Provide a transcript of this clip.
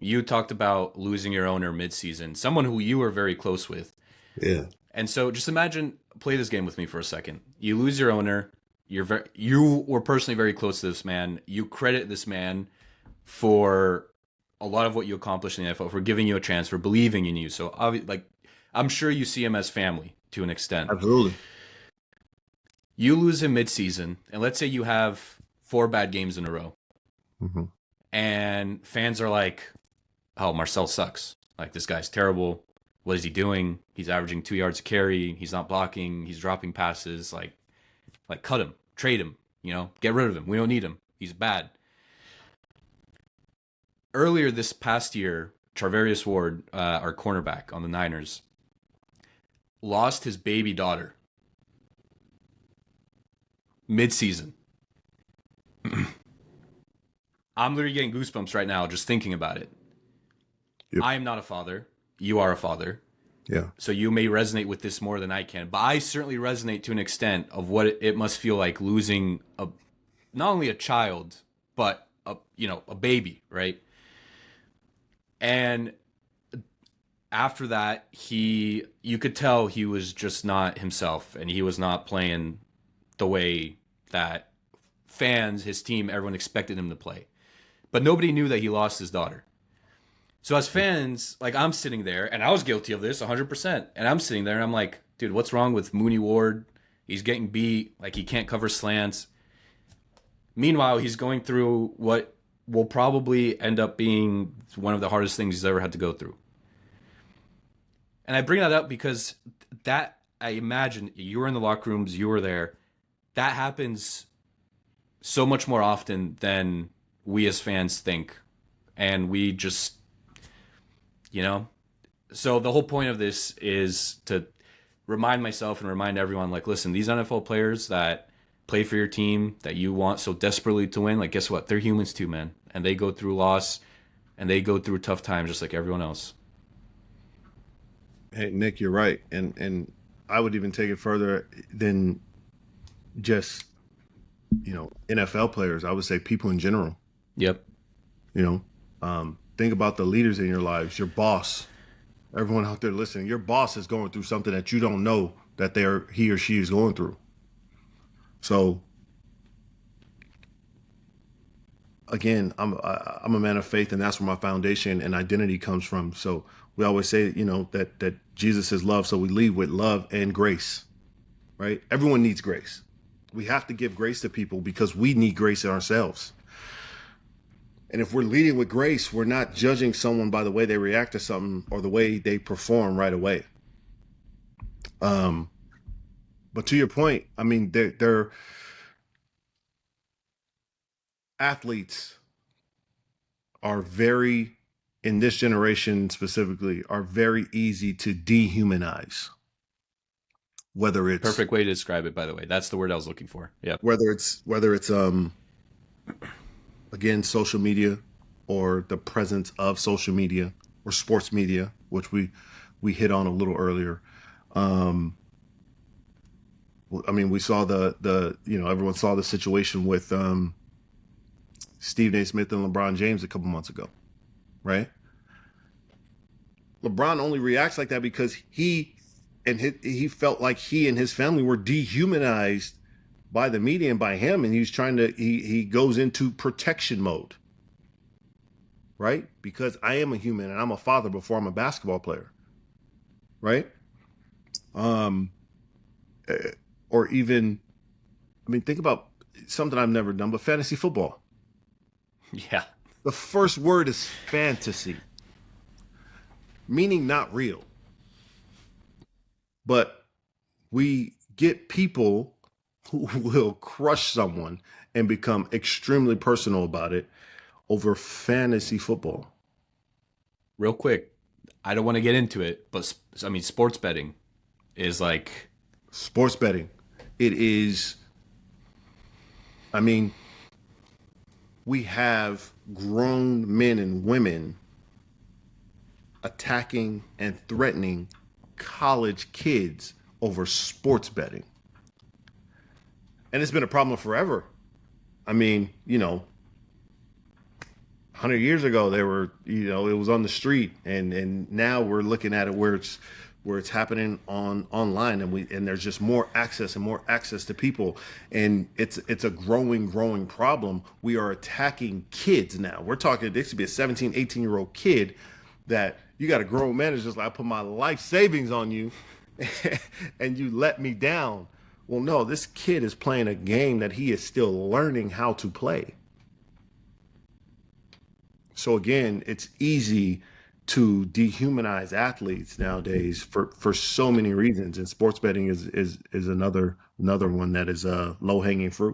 You talked about losing your owner mid-season, someone who you were very close with. Yeah. And so just imagine, play this game with me for a second. You lose your owner. You were personally very close to this man. You credit this man for a lot of what you accomplished in the NFL, for giving you a chance, for believing in you. So, like, I'm sure you see him as family to an extent. Absolutely. You lose him mid-season, and let's say you have four bad games in a row, Hmm. and fans are like, "Oh, Marcel sucks. Like this guy's terrible. What is he doing? He's averaging 2 yards a carry. He's not blocking. He's dropping passes. Like cut him, trade him. Get rid of him. We don't need him. He's bad." Earlier this past year, Charvarius Ward, our cornerback on the Niners, lost his baby daughter mid-season. I'm literally getting goosebumps right now just thinking about it. Yep. I am not a father. You are a father. Yeah. So you may resonate with this more than I can, but I certainly resonate to an extent of what it must feel like losing not only a child, but a baby, right? And after that, you could tell he was just not himself, and he was not playing the way that fans, his team, everyone expected him to play. But nobody knew that he lost his daughter. So as fans, like I'm sitting there, and I was guilty of this 100%. And I'm sitting there, and I'm like, dude, what's wrong with Mooney Ward? He's getting beat, like he can't cover slants. Meanwhile, he's going through what will probably end up being one of the hardest things he's ever had to go through. And I bring that up because that I imagine you were in the locker rooms, you were there. That happens so much more often than we as fans think. And we just, you know. So the whole point of this is to remind myself and remind everyone, like, listen, these NFL players that play for your team that you want so desperately to win, like, guess what? They're humans too, man. And they go through loss and they go through tough times just like everyone else. Hey, Nick, you're right. And I would even take it further than just, NFL players. I would say people in general, Yep. you know. Think about the leaders in your lives, your boss, everyone out there listening. Your boss is going through something that you don't know that he or she is going through. So again, I'm a man of faith, and that's where my foundation and identity comes from. So we always say, that Jesus is love. So we lead with love and grace, right? Everyone needs grace. We have to give grace to people because we need grace in ourselves. And if we're leading with grace, we're not judging someone by the way they react to something or the way they perform right away. But to your point, I mean, they're athletes are very, in this generation specifically, are very easy to dehumanize. Whether it's Perfect way to describe it, by the way. That's the word I was looking for. Yep. whether it's again social media or the presence of social media or sports media, which we hit on a little earlier. I mean, we saw the everyone saw the situation with Stephen A. Smith and LeBron James a couple months ago, right? LeBron only reacts like that because he felt like he and his family were dehumanized by the media and by him, and he goes into protection mode, right? Because I am a human and I'm a father before I'm a basketball player, right? Um, or even, I mean, think about something I've never done, but fantasy football. Yeah. The first word is fantasy, meaning not real. But we get people who will crush someone and become extremely personal about it over fantasy football. Real quick, I don't want to get into it, but I mean, sports betting is like, Sports betting, it is, I mean, we have grown men and women attacking and threatening college kids over sports betting. And it's been a problem forever. I mean, 100 years ago they were, it was on the street, and now we're looking at it where it's happening on online, and there's just more access to people, and it's a growing problem. We are attacking kids now. We're talking, this could be a 17, 18-year-old kid that you got a grown man is just like, I put my life savings on you and you let me down. Well, no, this kid is playing a game that he is still learning how to play. So again, it's easy to dehumanize athletes nowadays for so many reasons, and sports betting is another one that is low hanging fruit.